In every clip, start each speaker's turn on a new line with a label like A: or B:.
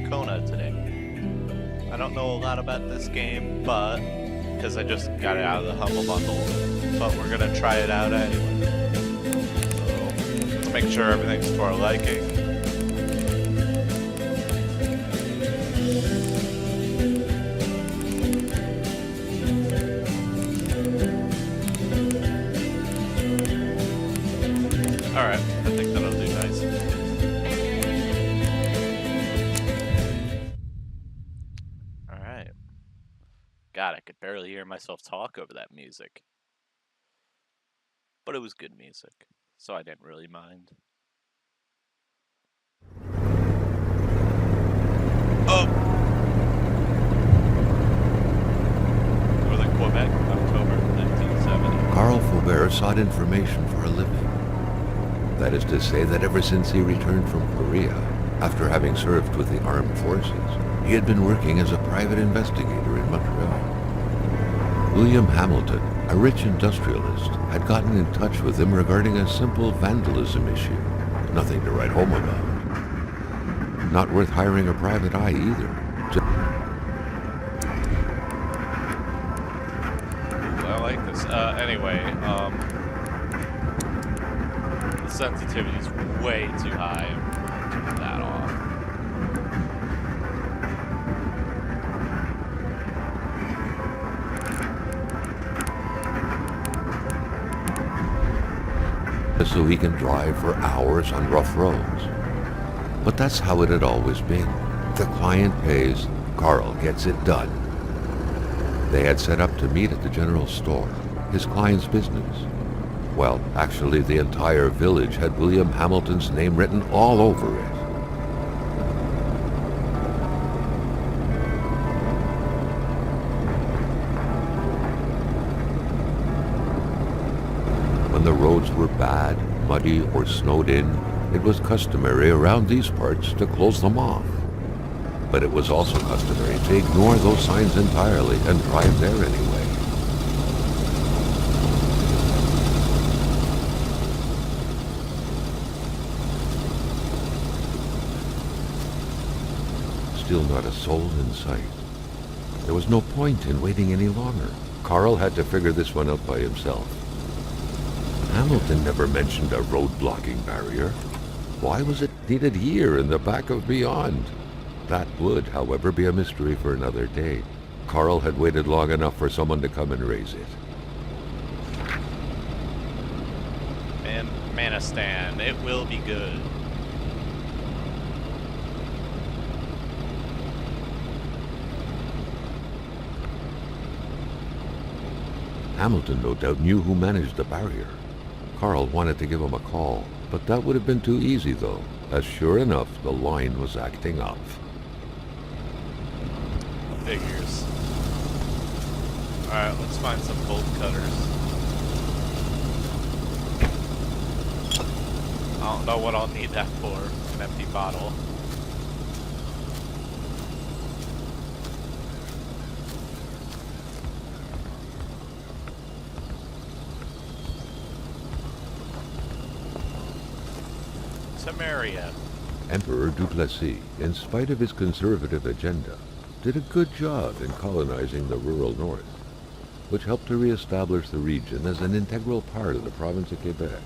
A: Kona today. I don't know a lot about this game, but because I just got it out of the Humble Bundle, but we're gonna try it out anyway. So make sure everything's to our liking. Alright, I think that'll do nice. Alright. God, I could barely hear myself talk over that music. But it was good music, so I didn't really mind. Oh! Northern Quebec, October 1970.
B: Carl Faubert sought information for a living. That is to say that ever since he returned from Korea, after having served with the armed forces, he had been working as a private investigator in Montreal. William Hamilton, a rich industrialist, had gotten in touch with him regarding a simple vandalism issue. Nothing to write home about. Not worth hiring a private eye either.
A: Ooh, I like this. Anyway, the sensitivity is way too high. Turn that off.
B: So he can drive for hours on rough roads. But that's how it had always been. The client pays, Carl gets it done. They had set up to meet at the general store, his client's business. Well, actually the entire village had William Hamilton's name written all over it. When the roads were bad, muddy, or snowed in, it was customary around these parts to close them off. But it was also customary to ignore those signs entirely and drive there anyway. Still not a soul in sight. There was no point in waiting any longer. Carl had to figure this one out by himself. Hamilton never mentioned a road-blocking barrier. Why was it needed here in the back of Beyond? That would, however, be a mystery for another day. Carl had waited long enough for someone to come and raise it.
A: Manistan, it will be good.
B: Hamilton no doubt knew who managed the barrier. Carl wanted to give him a call, but that would have been too easy though, as sure enough the line was acting up.
A: Figures. Alright, let's find some bolt cutters. I don't know what I'll need that for. An empty bottle. Samaria.
B: Emperor Duplessis, in spite of his conservative agenda, did a good job in colonizing the rural north, which helped to re-establish the region as an integral part of the province of Quebec.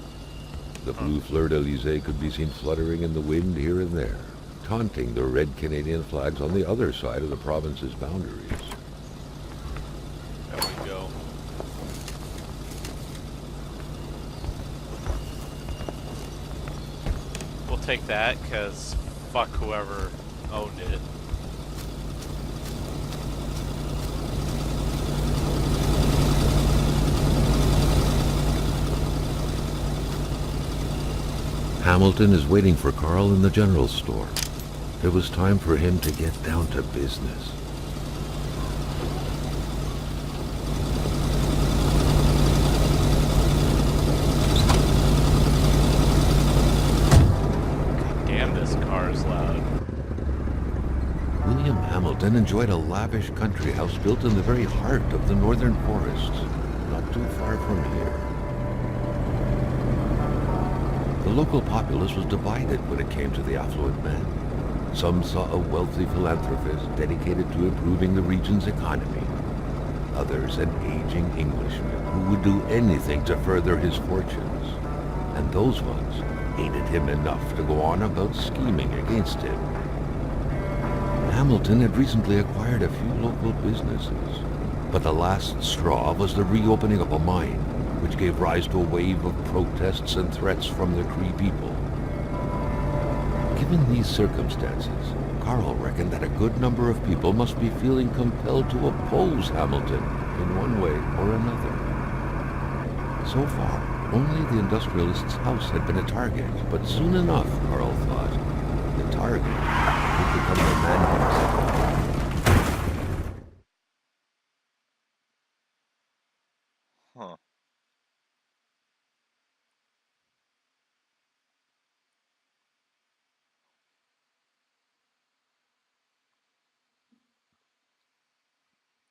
B: The blue fleur-de-lis could be seen fluttering in the wind here and there, taunting the red Canadian flags on the other side of the province's boundaries.
A: There we go. We'll take that, because fuck whoever owned it.
B: Hamilton is waiting for Carl in the general store. It was time for him to get down to business.
A: Damn, this car is loud.
B: William Hamilton enjoyed a lavish country house built in the very heart of the northern forests, not too far from here. The local populace was divided when it came to the affluent men. Some saw a wealthy philanthropist dedicated to improving the region's economy. Others an aging Englishman who would do anything to further his fortunes. And those ones hated him enough to go on about scheming against him. Hamilton had recently acquired a few local businesses, but the last straw was the reopening of a mine, which gave rise to a wave of protests and threats from the Cree people. Given these circumstances, Carl reckoned that a good number of people must be feeling compelled to oppose Hamilton in one way or another. So far, only the industrialist's house had been a target, but soon enough, Carl thought, the target would become the man himself.
A: Huh.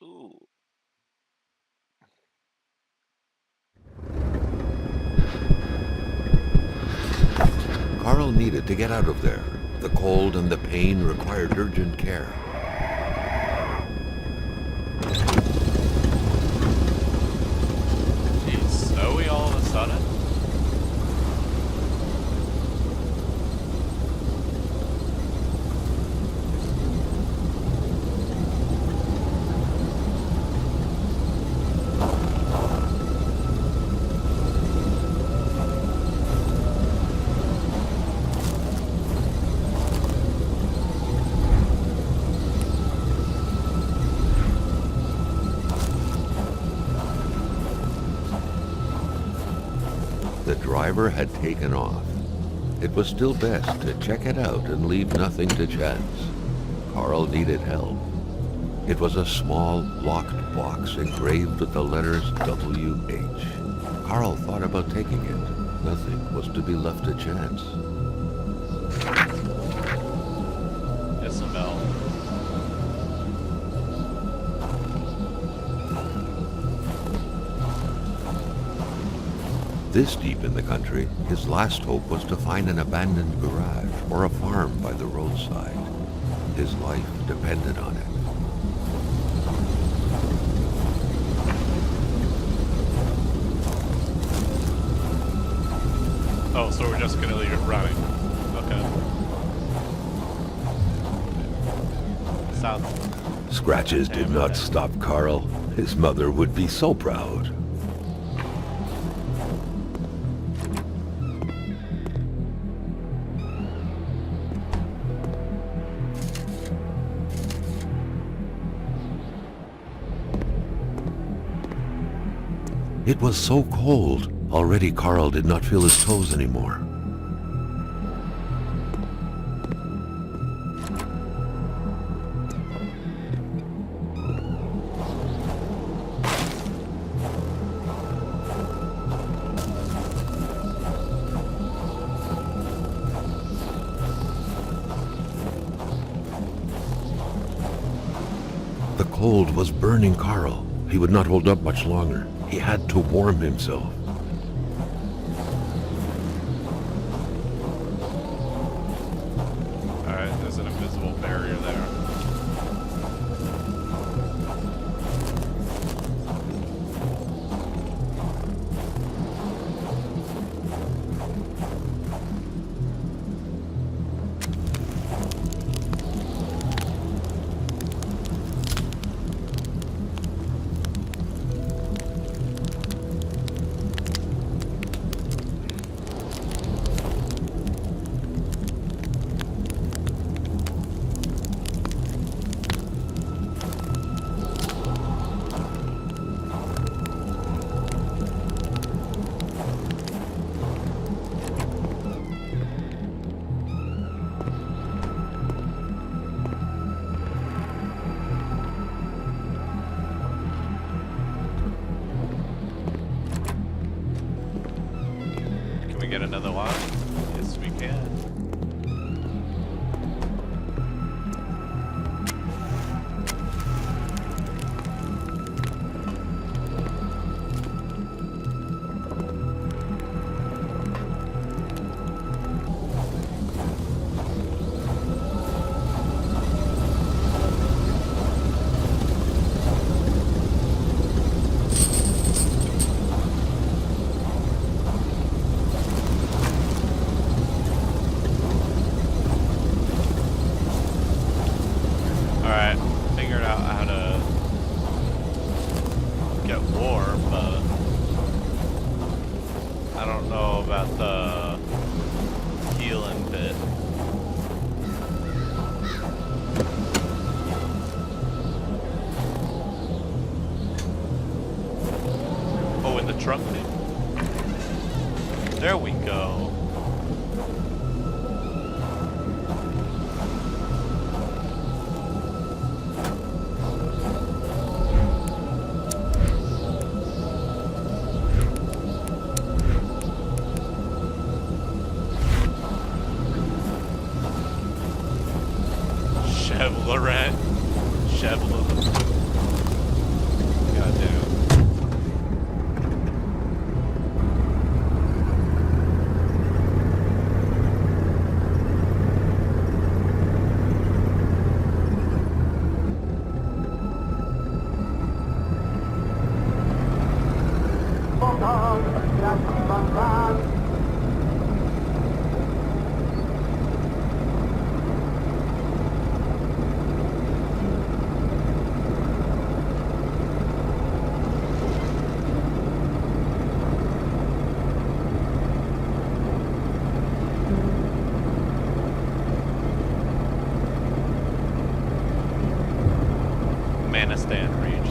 A: Ooh.
B: Carl needed to get out of there. The cold and the pain required urgent care.
A: Geez, snowy all of a sudden?
B: The driver had taken off. It was still best to check it out and leave nothing to chance. Carl needed help. It was a small, locked box engraved with the letters W.H. Carl thought about taking it. Nothing was to be left to chance.
A: Isabel.
B: This deep in the country, his last hope was to find an abandoned garage or a farm by the roadside. His life depended on it.
A: Oh, so we're just gonna leave it running. Okay. South.
B: Scratches did not stop Carl. His mother would be so proud. It was so cold. Already Carl did not feel his toes anymore. The cold was burning Carl. He would not hold up much longer. He had to warm himself.
A: Alright, there's an invisible barrier there. Can we get another one? Yes, we can. Chevrolet. Chevrolet. Goddamn.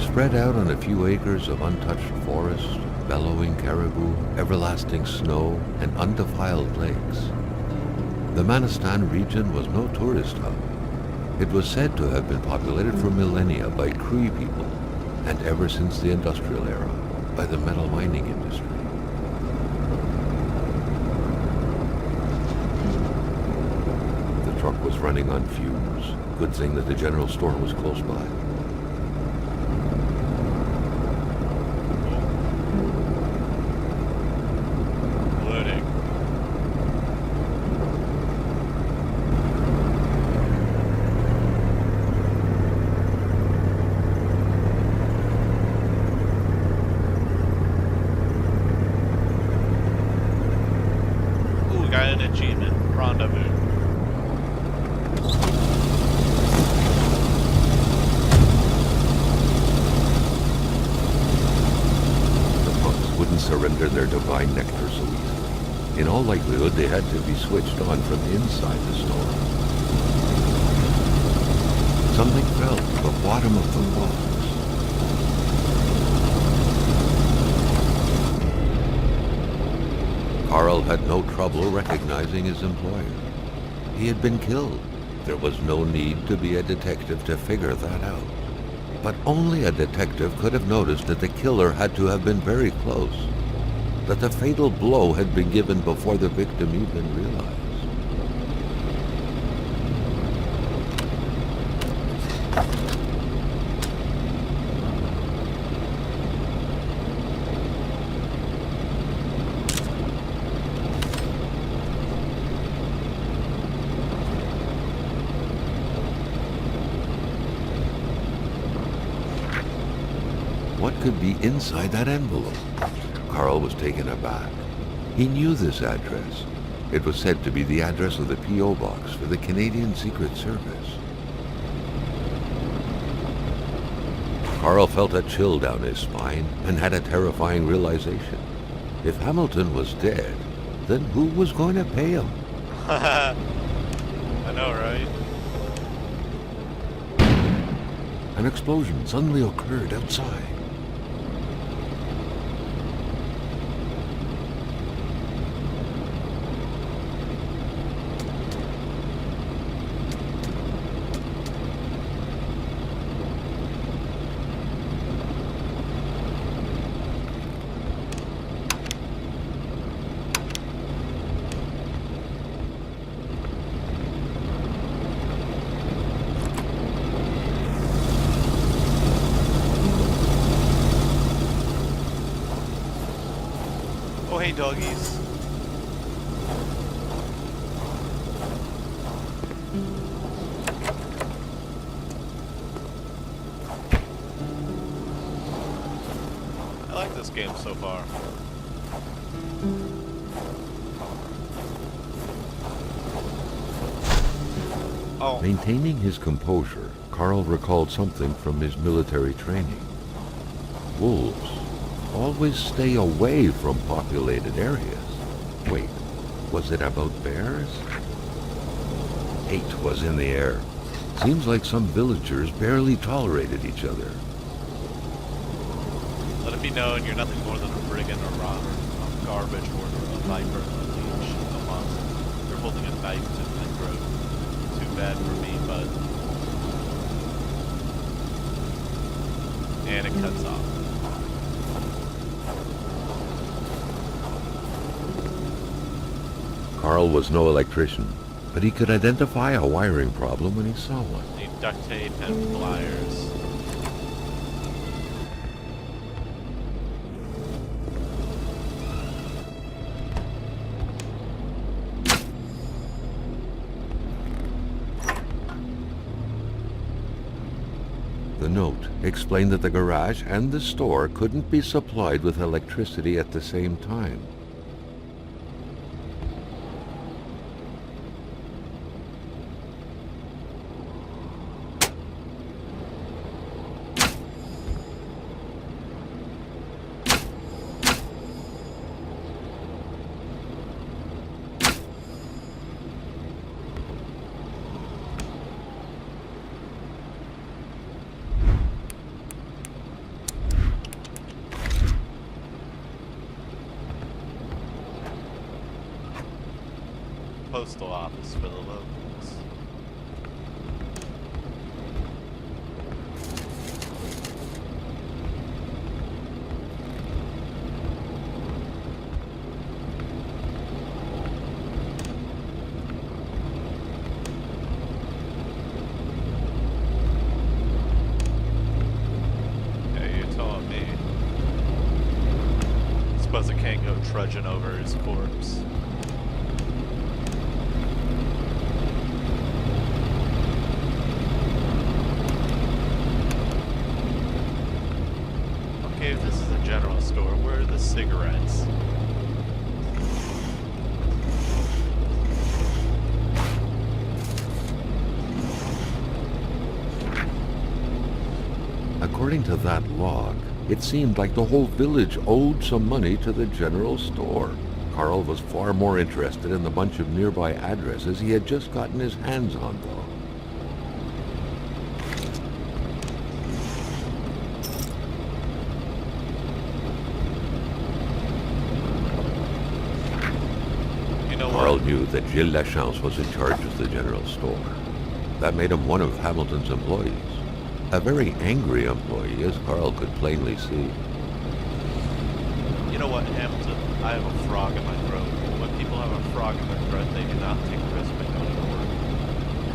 B: Spread out on a few acres of untouched forest, bellowing caribou, everlasting snow, and undefiled lakes, the Manistan region was no tourist hub. It was said to have been populated for millennia by Cree people, and ever since the industrial era, by the metal mining industry. The truck was running on fumes. Good thing that the general store was close by.
A: Got an achievement. Rendezvous.
B: The monks wouldn't surrender their divine nectar so easily. In all likelihood, they had to be switched on from inside the store. Something fell to the bottom of the box. Carl had no trouble recognizing his employer. He had been killed. There was no need to be a detective to figure that out. But only a detective could have noticed that the killer had to have been very close, that the fatal blow had been given before the victim even realized. What could be inside that envelope? Carl was taken aback. He knew this address. It was said to be the address of the P.O. box for the Canadian Secret Service. Carl felt a chill down his spine and had a terrifying realization. If Hamilton was dead, then who was going to pay him?
A: I know, right?
B: An explosion suddenly occurred outside.
A: Oh, hey, doggies. I like this game so far. Oh.
B: Maintaining his composure, Carl recalled something from his military training. Wolves always stay away from populated areas. Wait, was it about bears? Hate was in the air. Seems like some villagers barely tolerated each other.
A: Let it be known you're nothing more than a brigand, a robber, a garbage hoarder, a viper, a leech, a monster. You're holding a knife to my throat. Too bad for me, but... And it cuts off.
B: Carl was no electrician. but he could identify a wiring problem when he saw one.
A: Need duct tape and pliers.
B: The note explained that the garage and the store couldn't be supplied with electricity at the same time.
A: Postal office for the locals. Yeah, you're telling me. Suppose I can't go trudging over his corpse. Okay, if this is a general store, where are the cigarettes?
B: According to that log, it seemed like the whole village owed some money to the general store. Carl was far more interested in the bunch of nearby addresses he had just gotten his hands on, though. Carl knew that Gilles Lachance was in charge of the general store. That made him one of Hamilton's employees. A very angry employee, as Carl could plainly see.
A: You know what, Hamilton? I have a frog in my throat. When people have a frog in their throat, they do not take risks by going to work.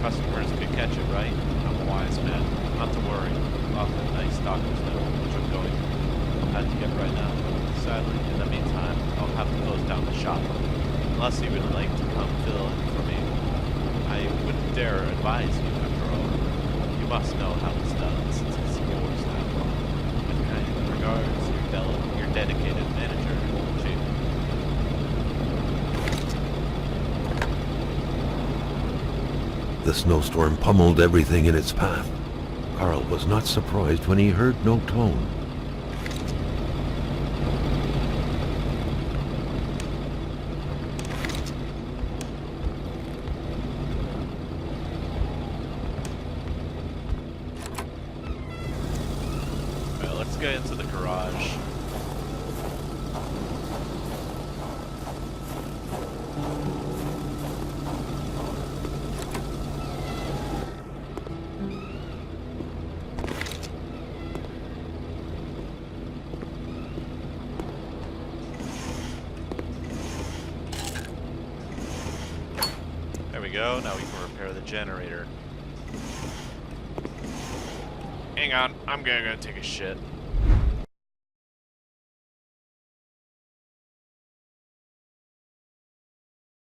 A: Customers could catch it, right? I'm a wise man. Not to worry. Lots of nice doctors know which I'm going to. I'll have to get right now. Sadly, in the meantime, I'll have to close down the shop. Unless you would like to come fill in for me. I wouldn't dare advise you, after all. You must know how it's done, since it's yours now. With kind regards, your dedicated manager, Chief.
B: The snowstorm pummeled everything in its path. Carl was not surprised when he heard no tone.
A: Let's get into the garage. There we go. Now we can repair the generator. Hang on, I'm gonna go take a shit.